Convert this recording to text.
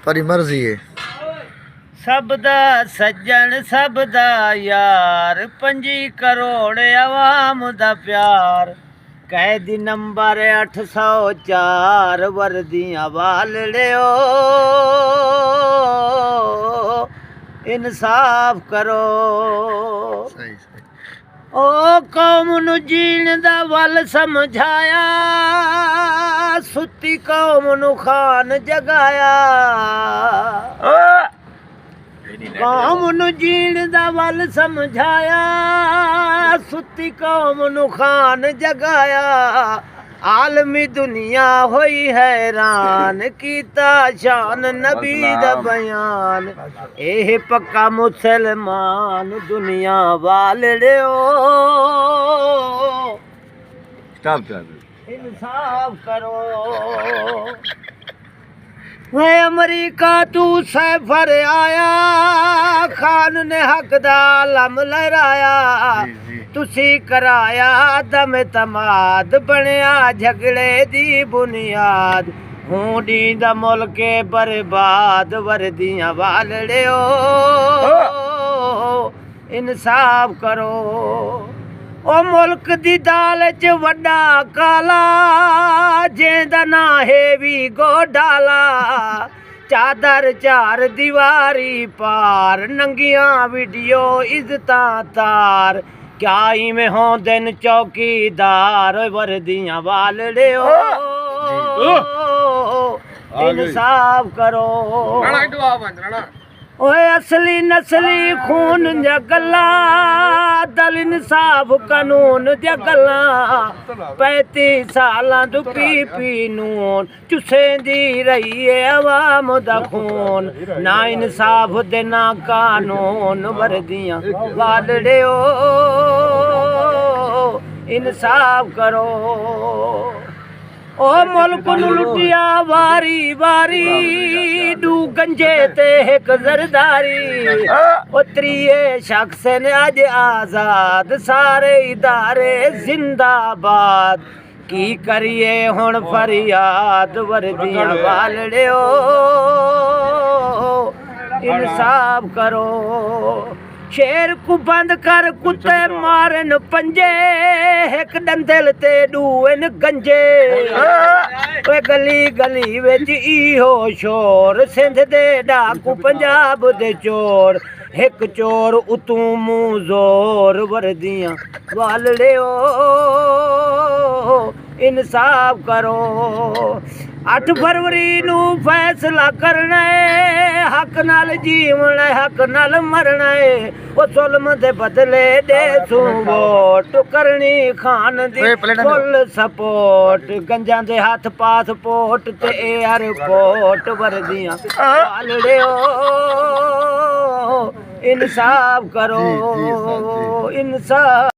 परी मर्जी है सब दा सज्जन सब दा यार 5 करोड़ आवाम दा प्यार कैदी नंबर 804 वर्दियां वालड़ियो इंसाफ करो। सही सही ओ कौम नू जीण दा वल समझाया सुती कौम नू खान जगाया कौम नू जीण दा वल समझाया सुती कौम नू खान जगाया आलमी दुनिया होई हैरान कीता शान नबी दा बयान एह पक्का मुसलमान दुनिया वालड़ियो इंसाफ करो। वे अमरीका तू सैफर आया खान ने हक दा लम लहराया तुसी कराया दम तमाद बनया झगड़े दी बुनियाद हूं डींदा मुल्के बर्बाद वर्दियां वालड़ियो इंसाफ करो। ओ मुल्क दी दाल च वड्डा काला जेंदा ना है भी गोडाला चादर चार दीवारी पार नंगियां वीडियो इज्जतां तार क्या इवें हों दिन चौकीदार वर्दियां वालड़ियो इंसाफ करो। ओए असली नस्ली खून जा गल्ला दल इंसाफ कानून जा गल्ला 35 सालां तू पी नून चुसेंदी रही है अवाम दा खून ना इंसाफ दे ना कानून वर्दियां वालड़ियो इंसाफ करो। ओ मुल्क नू लुटिया वारी वारी दू गंजे ते एक जरदारी ओ त्रिये शख्स ने अज आजाद सारे इदारे जिंदाबाद की करिए हुण फरियाद वर्दियां वालड़ियो इंसाफ करो। शेर को बंद कर कुत्ते मारन पंजे एक डंदल ते डून गंजे गली गली विच इहो शोर सिंध दे डाकू पंजाब दे चोर एक चोर उतू मुंह जोर वर्दियां वालड़ियो इंसाफ करो। 8 फरवरी नू फैसला करना है हक नाल जीवन हक नाल मरना है ओ जुल्म दे बदले दे तू वोट करनी खान दी फुल सपोर्ट गंजा दे हाथ पासपोर्ट ते एयरपोर्ट वर्दियां वालड़ियो इंसाफ करो इंसाफ।